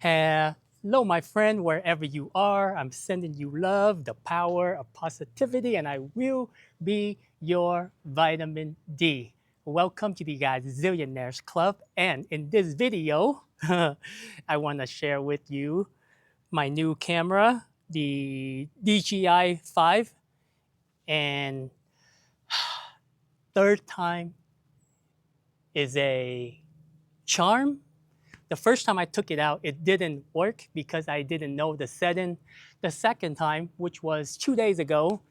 Hello, my friend, wherever you are. I'm sending you love, the power of positivity, and I will be your vitamin D. Welcome to the Gazillionaires Club. And in this video, I want to share with you my new camera, the DJI 5. And third time is a charm. The first time I took it out, it didn't work because I didn't know the setting. The second time, which was 2 days ago,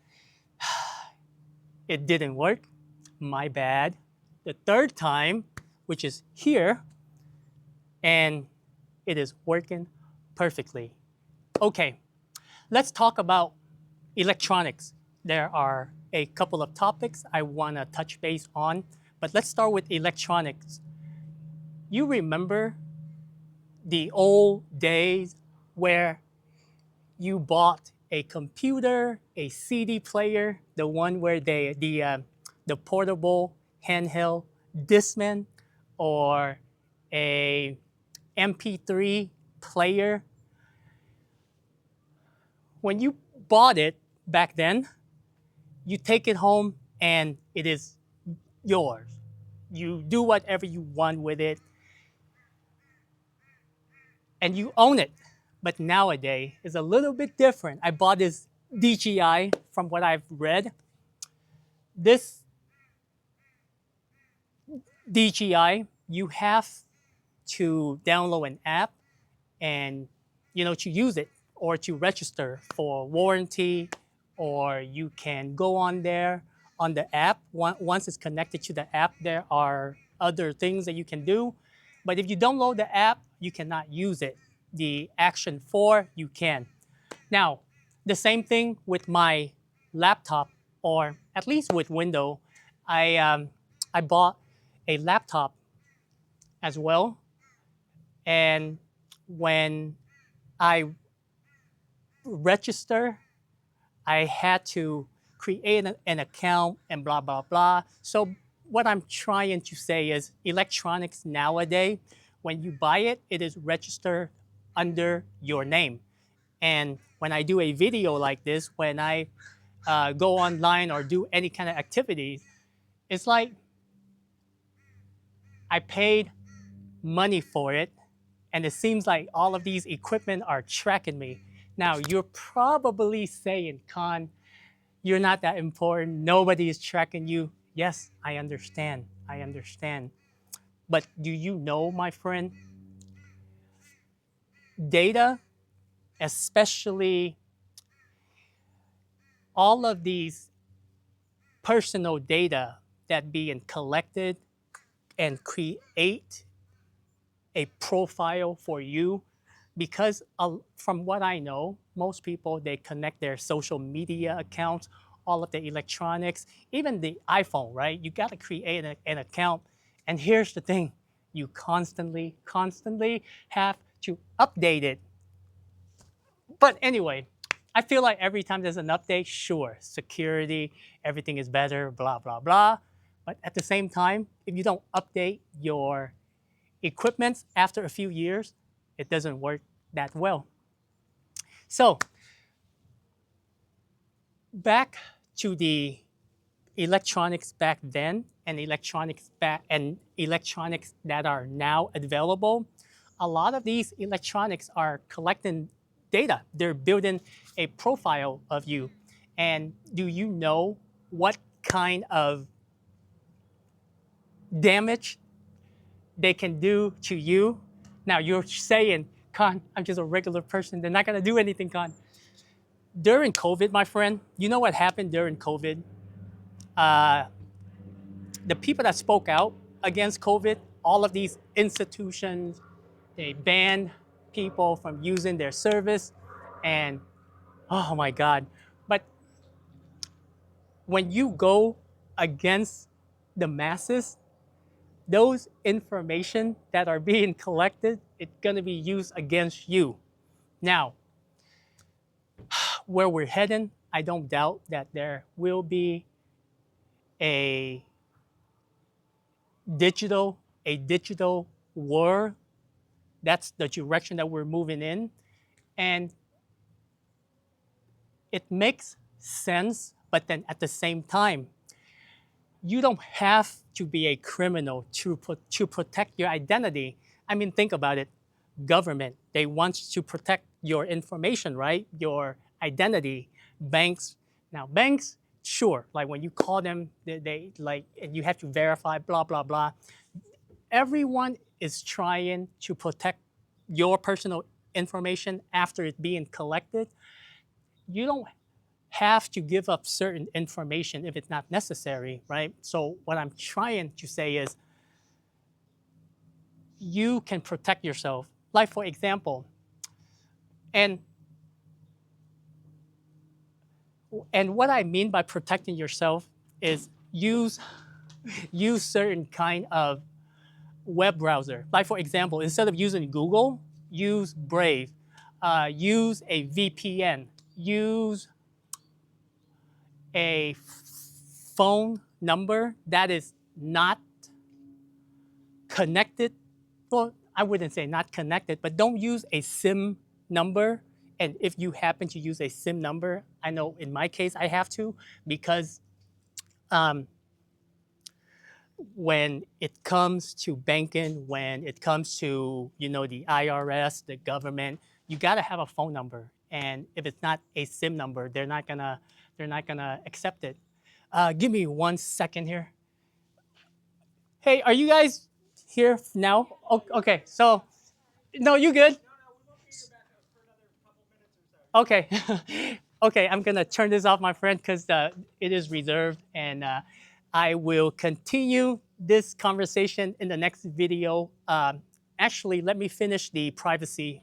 it didn't work. My bad. The third time, which is here, and it is working perfectly. Okay, let's talk about electronics. There are a couple of topics I want to touch base on, but let's start with electronics. You remember the old days where you bought a computer, a CD player, the one where the portable handheld Discman, or a MP3 player. When you bought it back then, you take it home and it is yours. You do whatever you want with it and you own it. But nowadays is a little bit different. I bought this DJI from what I've read. This DJI, you have to download an app and to use it or to register for warranty, or you can go on there on the app. Once it's connected to the app, there are other things that you can do. But if you download the app, you cannot use it. The Action 4, you can. Now, the same thing with my laptop, or at least with Windows. I bought a laptop as well, and when I register, I had to create an account and blah blah blah. So what I'm trying to say is, electronics nowadays, when you buy it, it is registered under your name. And when I do a video like this, when I go online or do any kind of activities, it's like I paid money for it, and it seems like all of these equipment are tracking me. Now, you're probably saying, Khan, you're not that important. Nobody is tracking you. Yes, I understand. I understand. But do you know, my friend, data, especially all of these personal data that being collected and create a profile for you, because from what I know, most people, they connect their social media accounts, all of the electronics, even the iPhone, right? You got to create an account. And here's the thing, you constantly have to update it. But anyway, I feel like every time there's an update, sure, security, everything is better, blah, blah, blah. But at the same time, if you don't update your equipment after a few years, it doesn't work that well. So back to the electronics back then and electronics that are now available. A lot of these electronics are collecting data. They're building a profile of you. And do you know what kind of damage they can do to you? Now you're saying, Khan, I'm just a regular person. They're not going to do anything, Khan. During COVID, my friend, you know what happened during COVID? Uh, the people that spoke out against COVID, all of these institutions, they banned people from using their service. And oh my God. But when you go against the masses, those information that are being collected, it's going to be used against you. Now, where we're heading, I don't doubt that there will be a digital war That's the direction that we're moving in. And it makes sense, but then at the same time, you don't have to be a criminal to protect your identity. I mean, think about it. Government, they want to protect your information, right? Your identity. Banks, now banks, sure, like when you call them, they like, and you have to verify, blah, blah, blah. Everyone is trying to protect your personal information after it being collected. You don't have to give up certain information if it's not necessary, right? So what I'm trying to say is you can protect yourself. Like for example, and what I mean by protecting yourself is use certain kind of web browser. Like for example, instead of using Google, use Brave, use a VPN, use a phone number that is not connected. Well, I wouldn't say not connected, but don't use a SIM number. And if you happen to use a SIM number, I know in my case I have to, because when it comes to banking, when it comes to the IRS, the government, you got to have a phone number. And if it's not a SIM number, they're not gonna accept it. Give me 1 second here. Hey, are you guys here now? Okay, so no, you good? Okay, okay, I'm gonna turn this off, my friend, because it is reserved, and I will continue this conversation in the next video. Actually, let me finish the privacy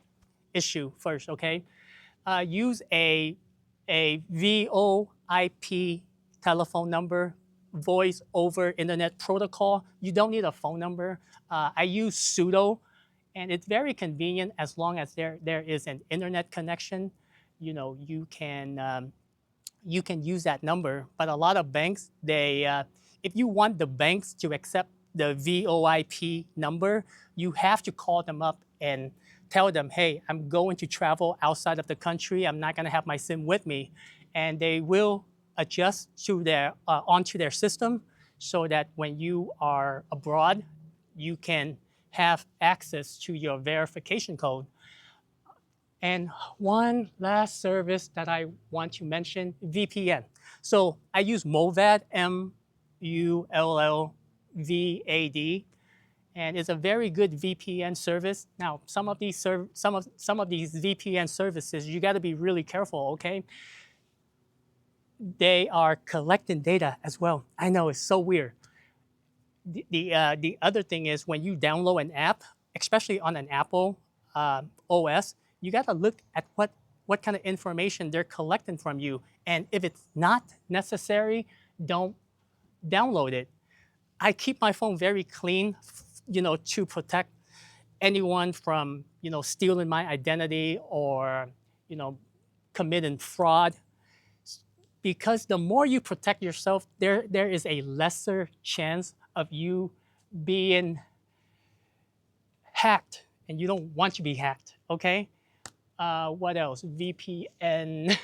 issue first, okay? Use a VoIP telephone number, voice over internet protocol. You don't need a phone number. I use pseudo, and it's very convenient as long as there is an internet connection. You can use that number. But a lot of banks, if you want the banks to accept the VoIP number, you have to call them up and tell them, hey, I'm going to travel outside of the country. I'm not going to have my SIM with me. And they will adjust to onto their system so that when you are abroad, you can have access to your verification code. And one last service that I want to mention, VPN. So I use Mulvad, MULLVAD, and it's a very good VPN service. Now, some of these VPN services, you got to be really careful, okay? They are collecting data as well. I know, it's so weird. The other thing is when you download an app, especially on an Apple OS, you got to look at what kind of information they're collecting from you. And if it's not necessary, don't download it. I keep my phone very clean, to protect anyone from, stealing my identity or, committing fraud. Because the more you protect yourself, there is a lesser chance of you being hacked, and you don't want to be hacked, okay? What else? VPN,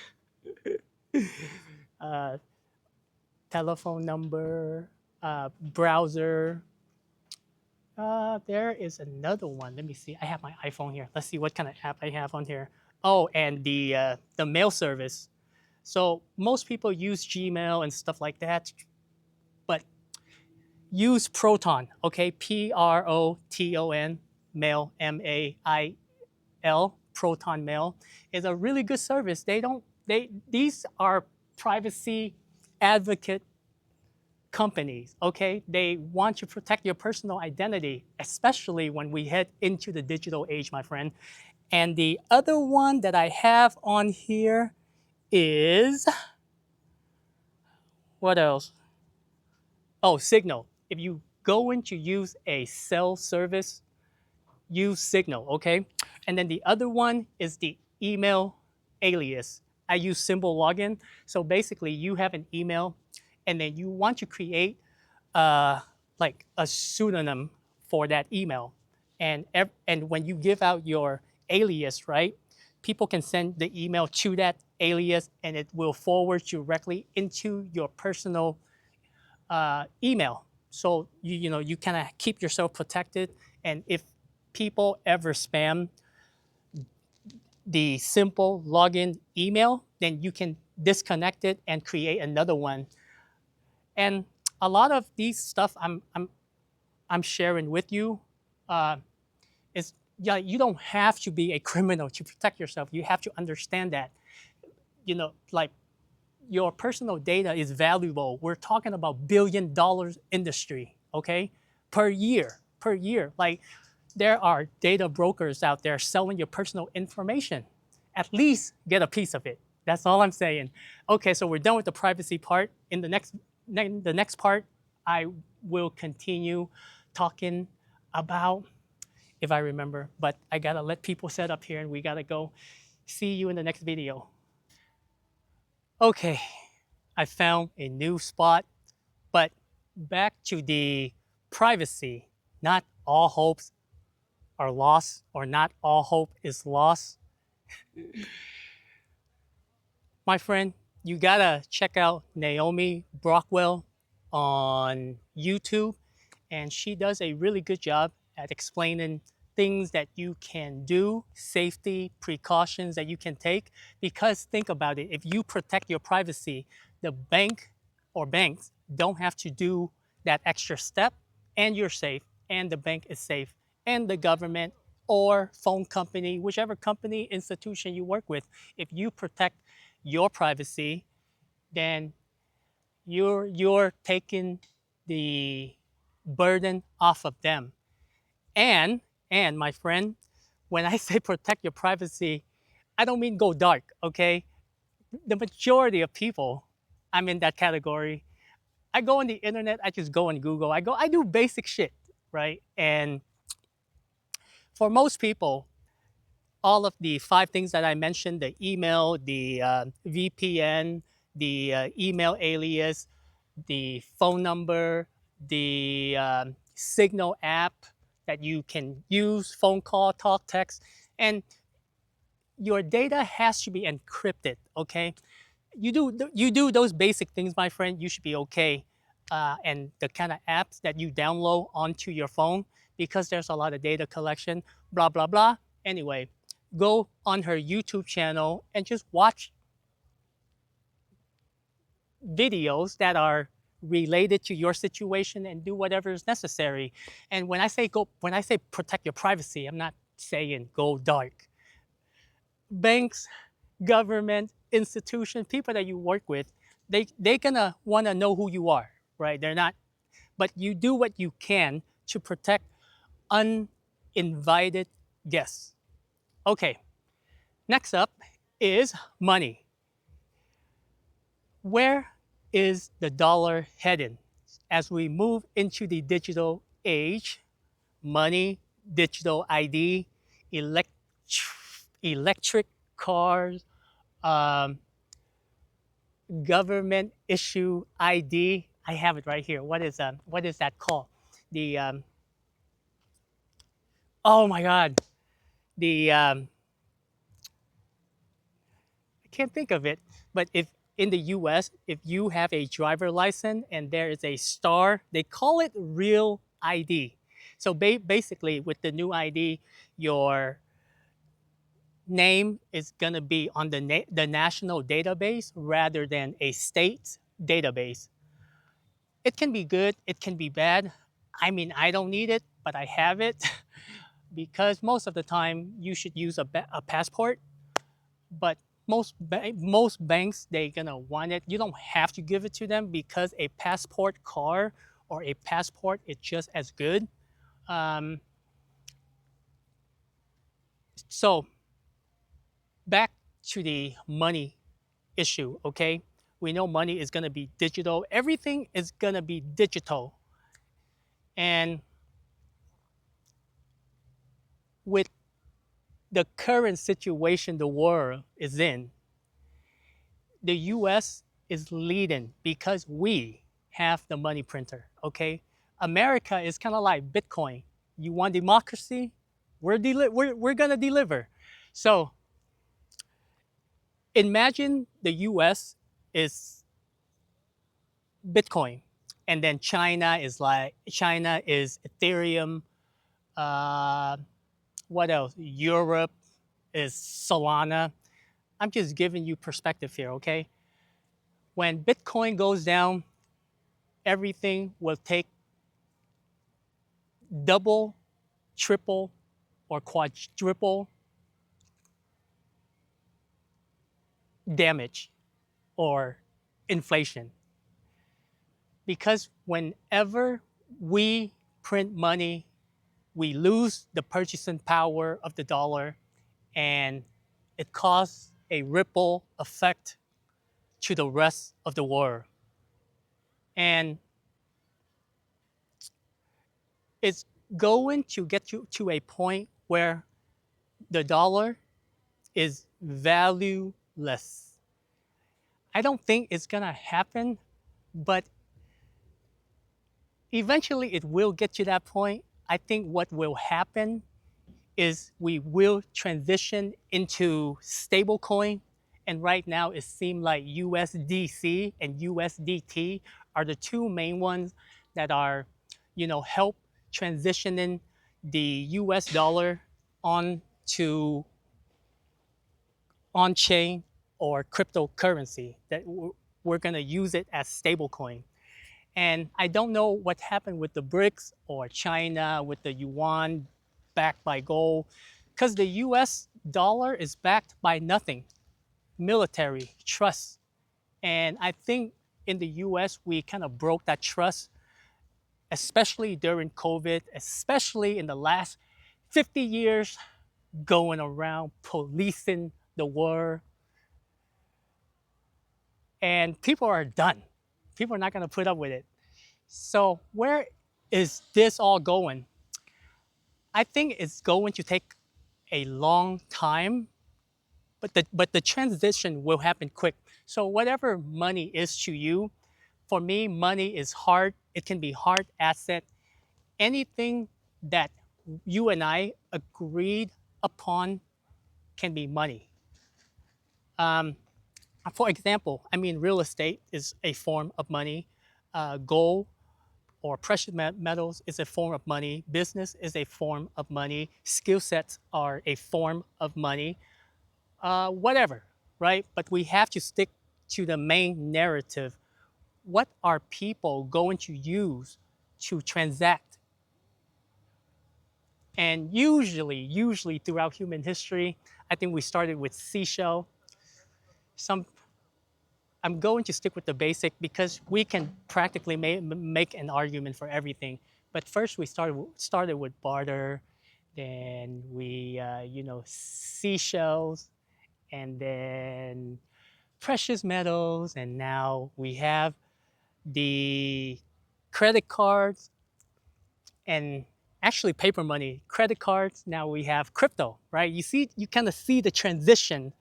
telephone number, browser. There is another one. Let me see. I have my iPhone here. Let's see what kind of app I have on here. Oh, and the mail service. So most people use Gmail and stuff like that, but use Proton, okay? Proton, mail, MAIL, Proton Mail is a really good service. These are privacy advocate companies, okay? They want to protect your personal identity, especially when we head into the digital age, my friend. And the other one that I have on here is, what else? Oh, Signal. If you going to use a cell service, use Signal, okay? And then the other one is the email alias. I use Symbol Login. So basically, you have an email, and then you want to create like a pseudonym for that email. and when you give out your alias, right, people can send the email to that alias, and it will forward directly into your personal email. So you kind of keep yourself protected. And if people ever spam the simple login email, then you can disconnect it and create another one. And a lot of these stuff I'm sharing with you uh, is, yeah, you don't have to be a criminal to protect yourself. You have to understand that, like, your personal data is valuable. We're talking about $1 billion industry, okay, per year. Like, there are data brokers out there selling your personal information. At least get a piece of it. That's all I'm saying. Okay, so we're done with the privacy part. In the next part, I will continue talking about, if I remember, but I gotta let people set up here and we gotta go. See you in the next video. Okay, I found a new spot, but back to the privacy. Not all hopes are lost, or not all hope is lost. My friend, you gotta check out Naomi Brockwell on YouTube, and she does a really good job at explaining things that you can do, safety precautions that you can take. Because think about it, if you protect your privacy, the bank or banks don't have to do that extra step, and you're safe, and the bank is safe, and the government or phone company, whichever company, institution you work with, if you protect your privacy, then you're taking the burden off of them. And and my friend, when I say protect your privacy, I don't mean go dark, okay? The majority of people, I'm in that category. I go on the internet, I just go on Google. I do basic shit, right? And for most people, all of the five things that I mentioned, the email, the VPN, the email alias, the phone number, the Signal app that you can use, phone call, talk, text, and your data has to be encrypted. Okay, you do those basic things, my friend. You should be okay. And the kind of apps that you download onto your phone, because there's a lot of data collection, blah blah blah. Anyway, go on her YouTube channel and just watch videos that are related to your situation and do whatever is necessary. And when I say protect your privacy, I'm not saying go dark. Banks, government, institution, people that you work with, they gonna want to know who you are, right? They're not, but you do what you can to protect uninvited guests. Okay, next up is money. Where is the dollar heading? As we move into the digital age, money, digital ID, elect- electric cars, um, government issue ID. I have it right here. What is that called? The Oh my God, the I can't think of it. But if in the U.S., if you have a driver license and there is a star, they call it real ID. So basically, with the new ID, your name is gonna be on the national database rather than a state database. It can be good, it can be bad. I mean, I don't need it, but I have it because most of the time you should use a passport. But most banks, they gonna want it. You don't have to give it to them because a passport card or a passport is just as good. Um, so back to the money issue, okay? We know money is gonna be digital. Everything is gonna be digital. And with the current situation the world is in, the US is leading because we have the money printer, okay? America is kind of like Bitcoin. You want democracy? We're gonna deliver. So imagine the U.S. is Bitcoin, and then China is Ethereum. Uh, what else? Europe is Solana. I'm just giving you perspective here, okay? When Bitcoin goes down, everything will take double, triple, or quadruple damage or inflation. Because whenever we print money, we lose the purchasing power of the dollar, and it causes a ripple effect to the rest of the world. And it's going to get you to a point where the dollar is valueless. I don't think it's gonna happen, but eventually it will get to that point. I think what will happen is we will transition into stablecoin. And right now it seems like USDC and USDT are the two main ones that are, help transitioning the US dollar on to on-chain or cryptocurrency that we're going to use it as stablecoin. And I don't know what happened with the BRICS or China with the yuan backed by gold, because the US dollar is backed by nothing, military, trust. And I think in the US, we kind of broke that trust, especially during COVID, especially in the last 50 years, going around policing the world. And people are done. People are not going to put up with it. So, where is this all going? I think it's going to take a long time, but the transition will happen quick. So whatever money is to you, for me, money is hard. It can be hard asset. Anything that you and I agreed upon can be money. Um, for example, I mean, real estate is a form of money. Gold or precious metals is a form of money. Business is a form of money. Skill sets are a form of money. Whatever, right? But we have to stick to the main narrative. What are people going to use to transact? And usually throughout human history, I think we started with seashell. Some I'm going to stick with the basic because we can practically make an argument for everything. But first, we started with barter, then seashells, and then precious metals, and now we have the credit cards and actually paper money, credit cards. Now we have crypto, right? You kind of see the transition.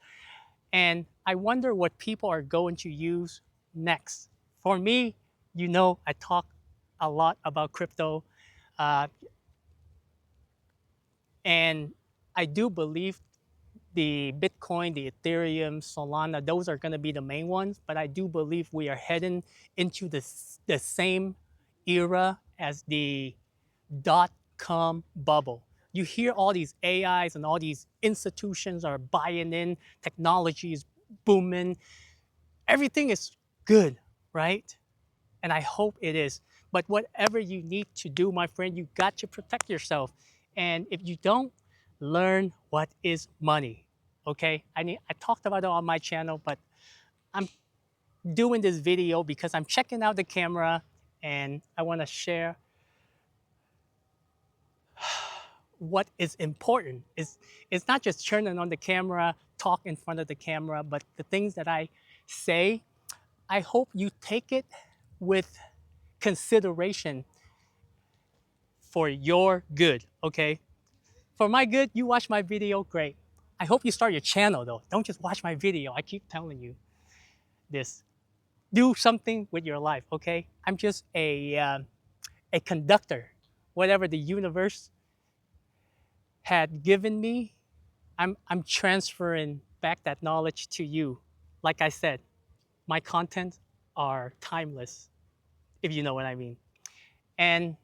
And I wonder what people are going to use next. For me, I talk a lot about crypto. Uh, and I do believe the Bitcoin, the Ethereum, Solana, those are going to be the main ones. But I do believe we are heading into the same era as the dot-com bubble. You hear all these AIs and all these institutions are buying in, technology is booming. Everything is good, right? And I hope it is. But whatever you need to do, my friend, you got to protect yourself. And if you don't, learn what is money. Okay? I talked about it on my channel, but I'm doing this video because I'm checking out the camera and I want to share what is important. It's not just turning on the camera, talk in front of the camera, but the things that I say, I hope you take it with consideration for your good, okay? For my good, you watch my video, great. I hope you start your channel though. Don't just watch my video. I keep telling you this. Do something with your life, okay? I'm just a conductor. Whatever the universe had given me, I'm transferring back that knowledge to you. Like I said, my contents are timeless, if you know what I mean. And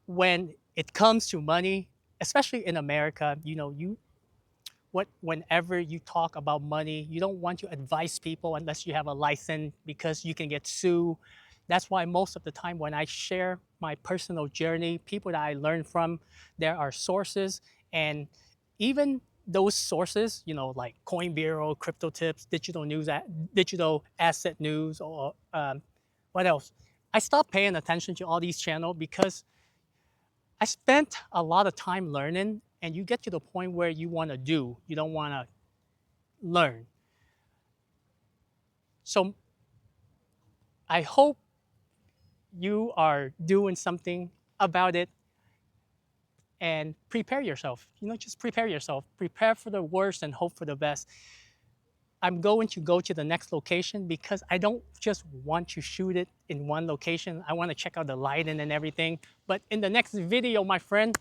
when it comes to money, especially in America, whenever you talk about money, you don't want to advise people unless you have a license because you can get sued. That's why most of the time when I share my personal journey, people that I learn from, there are sources, and even those sources, like Coin Bureau, Crypto Tips, Digital Asset News, or what else? I stopped paying attention to all these channels because I spent a lot of time learning, and you get to the point where you want to do, you don't want to learn. So I hope you are doing something about it and prepare yourself. Just prepare yourself. Prepare for the worst and hope for the best. I'm going to go to the next location because I don't just want to shoot it in one location. I want to check out the lighting and everything. But in the next video, my friend,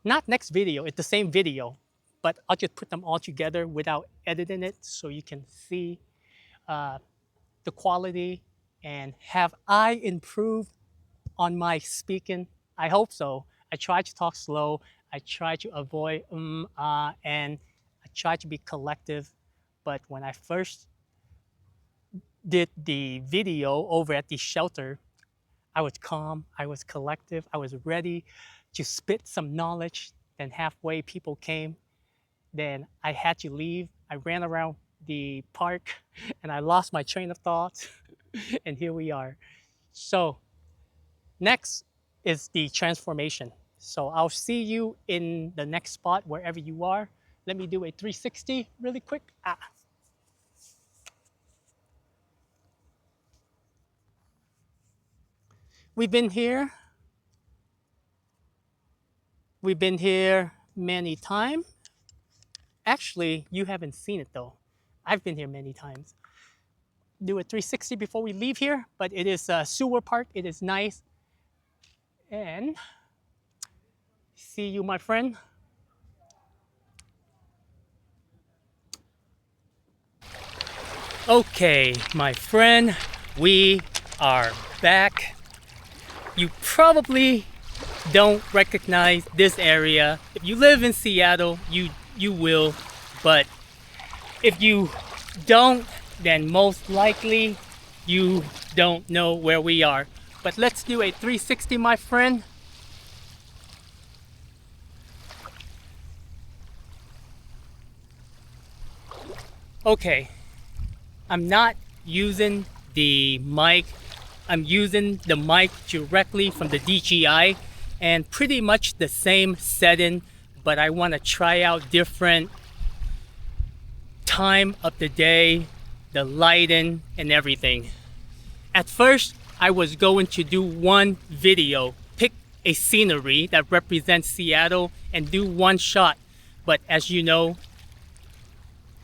not next video, it's the same video, but I'll just put them all together without editing it so you can see the quality. And have I improved on my speaking? I hope so. I try to talk slow. I try to avoid and I try to be collective. But when I first did the video over at the shelter, I was calm, I was collective, I was ready to spit some knowledge. Then halfway people came, then I had to leave. I ran around the park and I lost my train of thought. And here we are. So next is the transformation. So I'll see you in the next spot, wherever you are. Let me do a 360 really quick. We've been here many times. Actually, you haven't seen it though. I've been here many times. Do a 360 before we leave here, but it is a sewer park. It is nice. And see you, my friend. Okay, my friend, we are back. You probably don't recognize this area. If you live in Seattle, you will, but if you don't, then most likely you don't know where we are. But let's do a 360, my friend. Okay, I'm not using the mic. I'm using the mic directly from the DJI and pretty much the same setting, but I want to try out different time of the day, the lighting and everything. At first, I was going to do one video, pick a scenery that represents Seattle and do one shot. But as you know,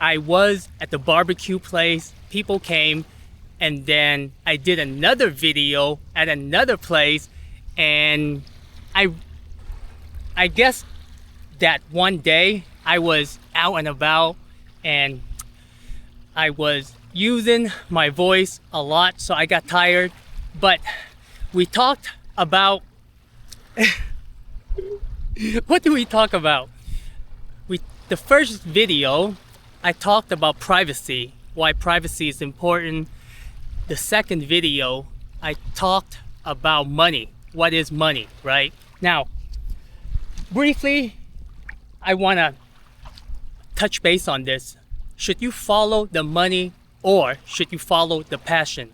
I was at the barbecue place, people came, and then I did another video at another place, and I guess that one day I was out and about and I was using my voice a lot, so I got tired. But we talked about what do we talk about? The first video I talked about privacy, why privacy is important. The second video I talked about money. What is money, right? Now, briefly, I want to touch base on this. Should you follow the money or should you follow the passion?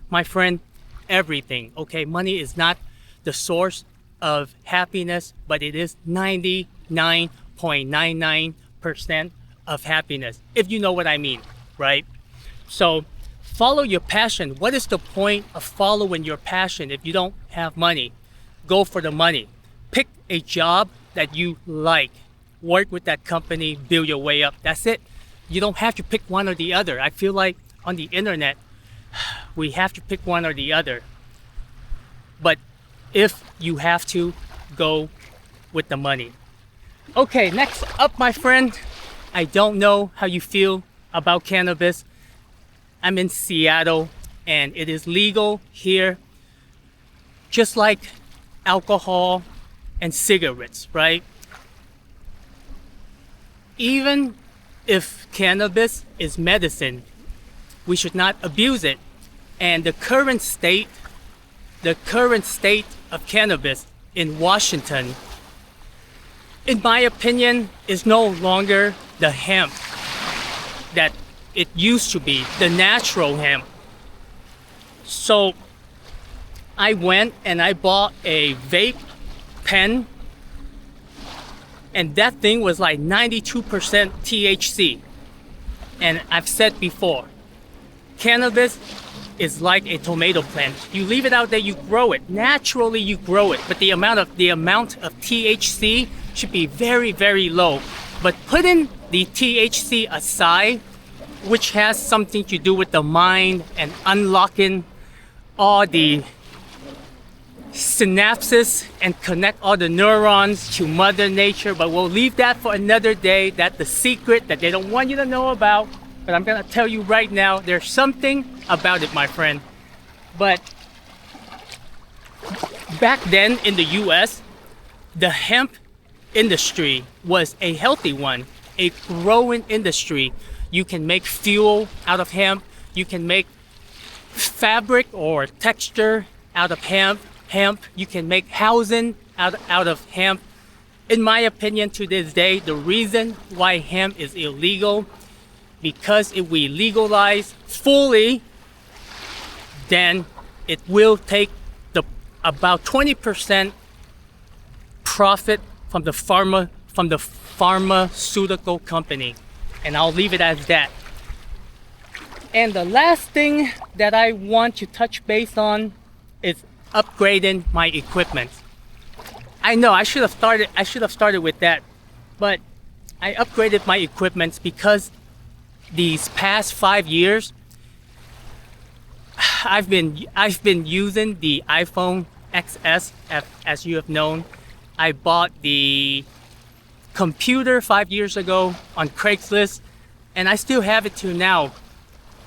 My friend, everything, okay? Money is not the source of happiness, but it is 99.99% of happiness, if you know what I mean, right? So follow your passion. What is the point of following your passion if you don't have money? Go for the money. Pick a job that you like. Work with that company, build your way up. That's it. You don't have to pick one or the other. I feel like on the internet, we have to pick one or the other. But if you have to, go with the money. Okay, next up, my friend, I don't know how you feel about cannabis. I'm in Seattle and it is legal here, just like alcohol and cigarettes, right? Even if cannabis is medicine, we should not abuse it. And the current state of cannabis in Washington, in my opinion, is no longer the hemp that it used to be, the natural hemp. So I went and I bought a vape pen, and that thing was like 92% THC. And I've said before, cannabis is like a tomato plant. You leave it out there, you grow it. Naturally, you grow it, but the amount of THC should be very, very low. But putting the THC aside, which has something to do with the mind and unlocking all the synapses and connect all the neurons to Mother Nature, but we'll leave that for another day. That's the secret that they don't want you to know about. But I'm gonna tell you right now, there's something about it, my friend. But back then in the US, the hemp industry was a healthy one, a growing industry. You can make fuel out of hemp. You can make fabric or texture out of hemp. You can make housing out of hemp. In my opinion, to this day, the reason why hemp is illegal, because if we legalize fully, then it will take about 20% profit from the pharmaceutical company. And I'll leave it as that. And the last thing that I want to touch base on is upgrading my equipment. I know I should have started with that, but I upgraded my equipment because these past 5 years I've been using the iPhone XS, as you have known. I bought the computer 5 years ago on Craigslist, and I still have it to now.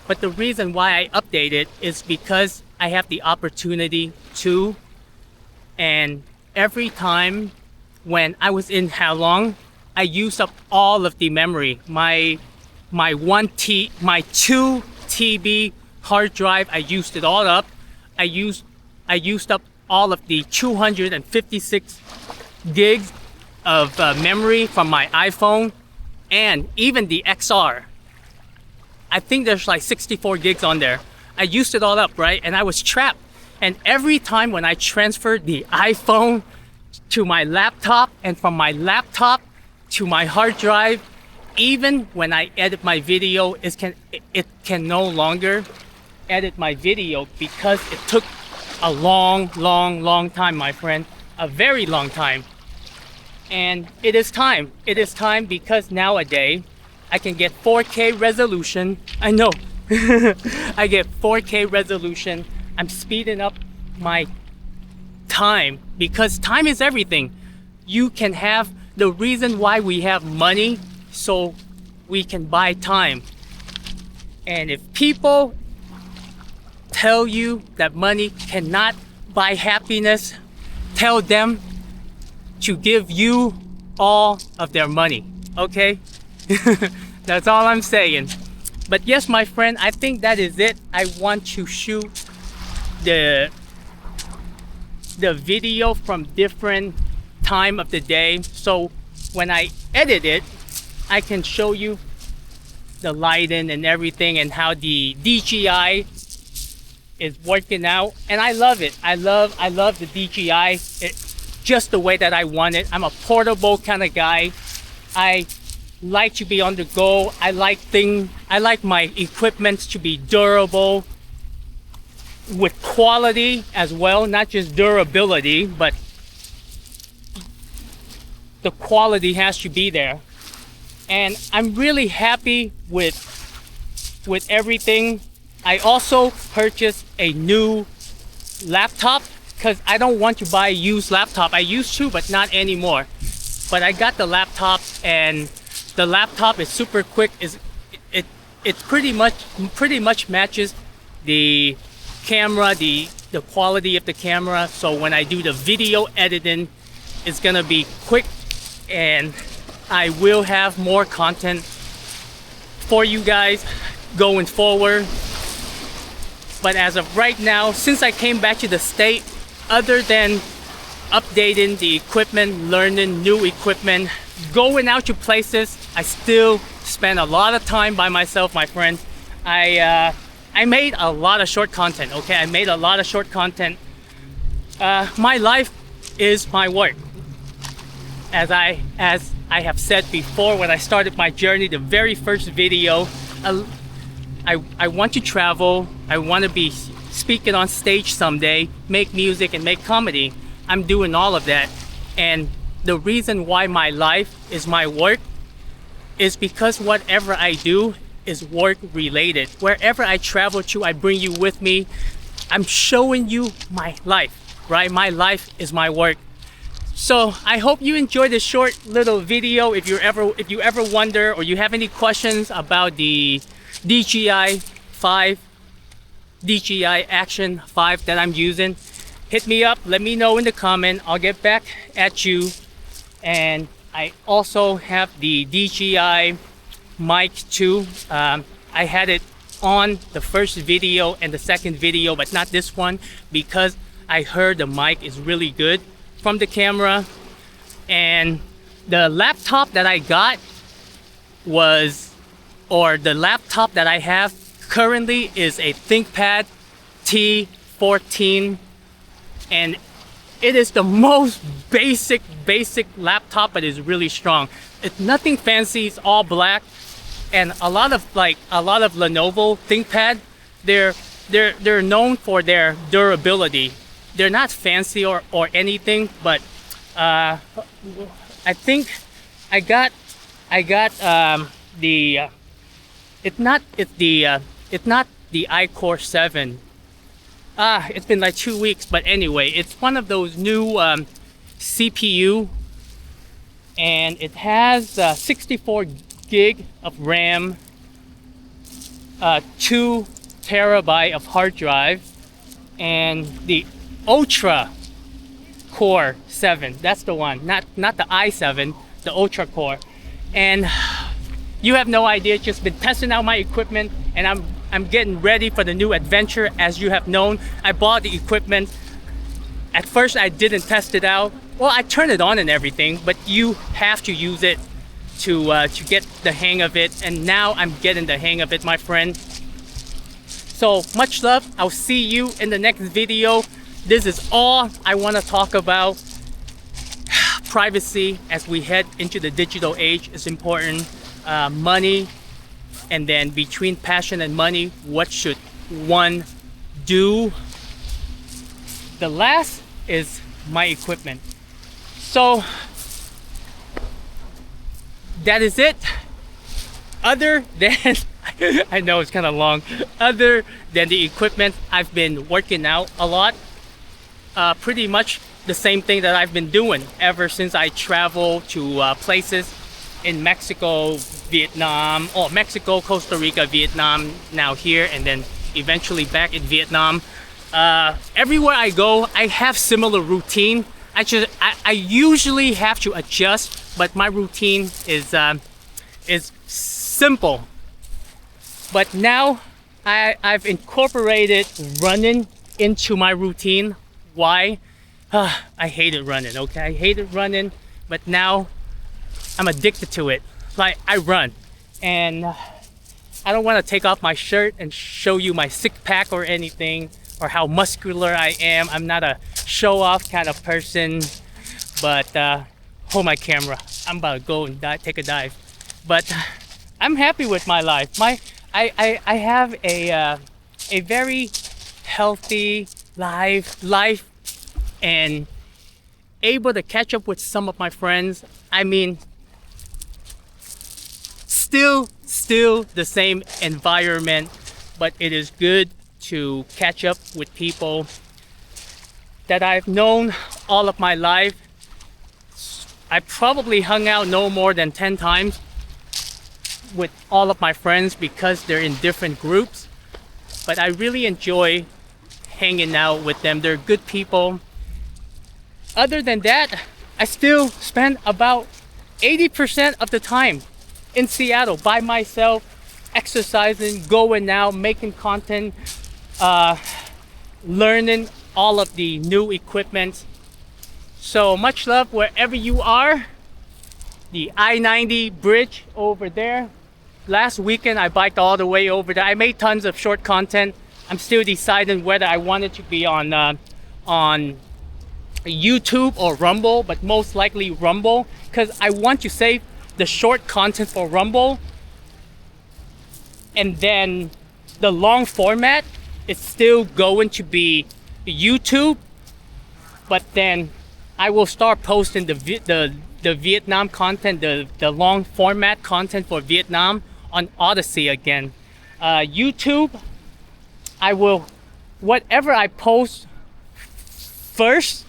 But the reason why I updated is because I have the opportunity to, and every time when I was in Halong, I used up all of the memory. My 2 TB hard drive, I used it all up. I used up all of the 256 gigs of memory from my iPhone, and even the XR. I think there's like 64 gigs on there. I used it all up, right? And I was trapped. And every time when I transferred the iPhone to my laptop and from my laptop to my hard drive, even when I edit my video, it can no longer edit my video because it took a long time, my friend. A very long time. And it is time. It is time because nowadays I can get 4K resolution. I know. I get 4K resolution. I'm speeding up my time because time is everything. You can have the reason why we have money, so we can buy time. And if people tell you that money cannot buy happiness, tell them to give you all of their money, okay? That's all I'm saying. But yes, my friend, I think that is it. I want to shoot the video from different time of the day, so when I edit it, I can show you the lighting and everything and how the DJI is working out. And I love it. I love the DJI. Just the way that I want it. I'm a portable kind of guy. I like to be on the go. I like my equipment to be durable with quality as well, not just durability, but the quality has to be there. And I'm really happy with everything. I also purchased a new laptop because I don't want to buy a used laptop. I used to, but not anymore. But I got the laptop, and the laptop is super quick. It pretty much matches the camera, the quality of the camera. So when I do the video editing, it's gonna be quick, and I will have more content for you guys going forward. But as of right now, since I came back to the state, other than updating the equipment, learning new equipment, going out to places, I still spend a lot of time by myself, my friend. I made a lot of short content, okay? I made a lot of short content. My life is my work. As I have said before, when I started my journey, the very first video, I want to travel. I want to be speaking on stage someday, make music and make comedy. I'm doing all of that. And the reason why my life is my work is because whatever I do is work related. Wherever I travel to, I bring you with me. I'm showing you my life, right? My life is my work. So I hope you enjoyed this short little video. If you ever wonder or you have any questions about the DJI Action 5 that I'm using, hit me up, let me know in the comment. I'll get back at you. And I also have the DJI mic too. I had it on the first video and the second video, but not this one, because I heard the mic is really good from the camera. And the laptop that I got the laptop that I have currently is a ThinkPad T14, and it is the most basic laptop, but it's really strong. It's nothing fancy, it's all black. And a lot of Lenovo ThinkPad, they're known for their durability. They're not fancy or anything, but I think I got it's not the iCore 7. It's been like 2 weeks, but anyway, it's one of those new CPU, and it has 64 gig of RAM, 2 terabyte of hard drive, and the Ultra Core 7. That's the one, not the i7, the Ultra Core. And you have no idea, just been testing out my equipment, and I'm getting ready for the new adventure. As you have known, I bought the equipment. At first I didn't test it out. Well, I turned it on and everything, but you have to use it to get the hang of it. And now I'm getting the hang of it, my friend. So much love. I'll see you in the next video. This is all I want to talk about. Privacy as we head into the digital age is important. Money, and then between passion and money, what should one do? The last is my equipment. So that is it. Other than I know it's kind of long. Other than the equipment, I've been working out a lot. Pretty much the same thing that I've been doing ever since I traveled to places in Mexico, Vietnam, Mexico, Costa Rica, Vietnam, now here, and then eventually back in Vietnam. Everywhere I go, I have similar routine. I usually have to adjust, but my routine is simple. But now I've incorporated running into my routine. Why? I hated running, okay? I hated running, but now I'm addicted to it. Like, I run, and I don't want to take off my shirt and show you my six pack or anything, or how muscular I am. I'm not a show-off kind of person, but hold my camera. I'm about to go and take a dive. But I'm happy with my life. I have a very healthy life, and able to catch up with some of my friends. I mean, still the same environment, but it is good to catch up with people. that I've known all of my life. I probably hung out no more than 10 times with all of my friends because they're in different groups. But I really enjoy hanging out with them. They're good people. Other than that, I still spend about 80% of the time in Seattle by myself, exercising, going out, making content, learning all of the new equipment. So much love wherever you are. The I-90 bridge over there. Last weekend I biked all the way over there. I made tons of short content. I'm still deciding whether I want it to be on YouTube or Rumble, but most likely Rumble, because I want to save the short content for Rumble, and then the long format is still going to be YouTube, but then I will start posting the Vietnam content, the long format content for Vietnam on Odyssey again. YouTube, I will, whatever I post first,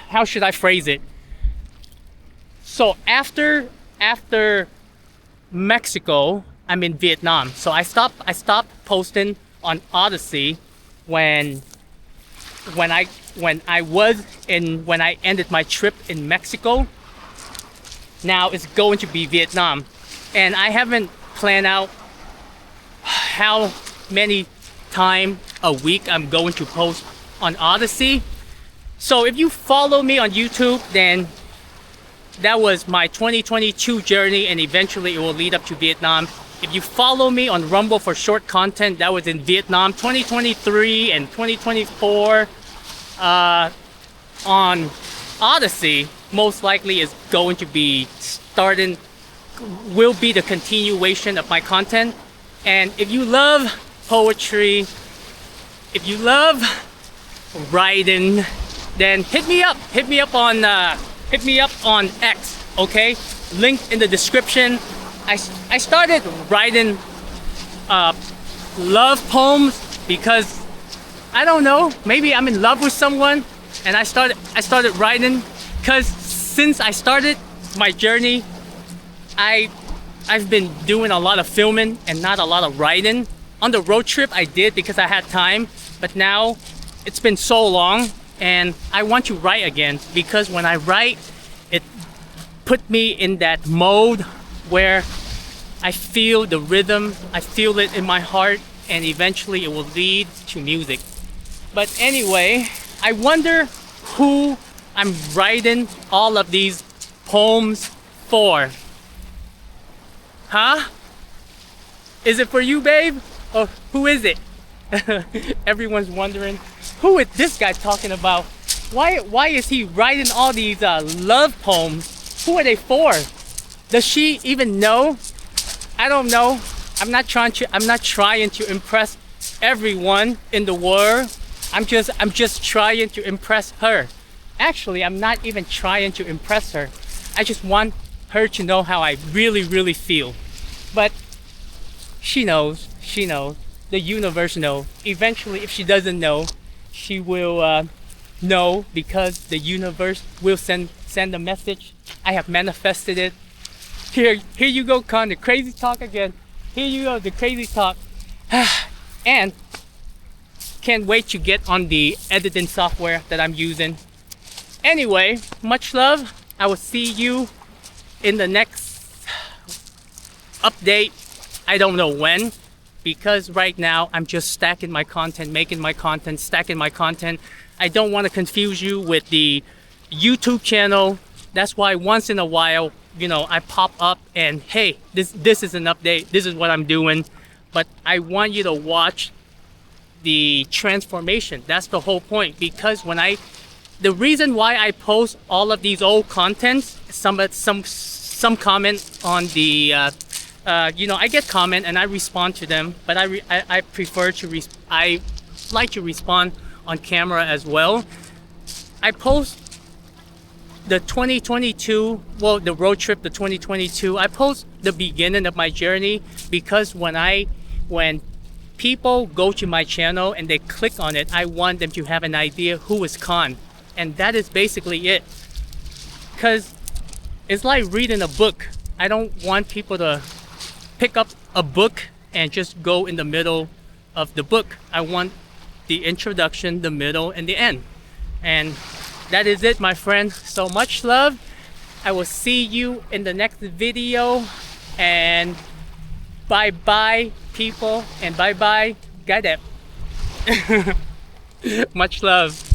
how should I phrase it? So after Mexico, I'm in Vietnam. So I stopped posting on Odyssey when I ended my trip in Mexico. Now it's going to be Vietnam, and I haven't planned out how many times a week I'm going to post on Odyssey. So if you follow me on YouTube, then that was my 2022 journey, and eventually it will lead up to Vietnam. If you follow me on Rumble for short content, that was in Vietnam 2023 and 2024. On Odyssey, most likely is going to be will be the continuation of my content. And if you love poetry, if you love writing, then hit me up on X, okay? Link in the description. I started writing love poems because I don't know, maybe I'm in love with someone, and I started writing because since I started my journey, I've been doing a lot of filming and not a lot of writing. On the road trip I did because I had time, but now it's been so long and I want to write again, because when I write, it put me in that mode where I feel the rhythm, I feel it in my heart, and eventually it will lead to music. But anyway, I wonder who I'm writing all of these poems for. Huh? Is it for you, babe? Or who is it? Everyone's wondering, who is this guy talking about? Why is he writing all these love poems? Who are they for? Does she even know? I don't know. I'm not trying to impress everyone in the world. I'm just trying to impress her. Actually, I'm not even trying to impress her. I just want her to know how I really feel. But she knows. The universe knows. Eventually, if she doesn't know, she will know, because the universe will send a message. I have manifested it. Here you go, Con, the crazy talk again. Here you go, the crazy talk. And can't wait to get on the editing software that I'm using. Anyway, much love. I will see you in the next update. I don't know when, because right now I'm just stacking my content, making my content, stacking my content. I don't want to confuse you with the YouTube channel. That's why once in a while, I pop up and, hey, this is an update. This is what I'm doing. But I want you to watch the transformation. That's the whole point. Because the reason why I post all of these old contents, some comment on the, I get comment and I respond to them, but I prefer to I like to respond on camera as well. I post the 2022, the road trip, the 2022, I post the beginning of my journey, because when people go to my channel and they click on it, I want them to have an idea who is Khan. And that is basically it. Because it's like reading a book. I don't want people to pick up a book and just go in the middle of the book. I want the introduction, the middle, and the end. And that is it, my friend. So much love. I will see you in the next video. And bye-bye, people. And bye-bye, Gadep. Much love.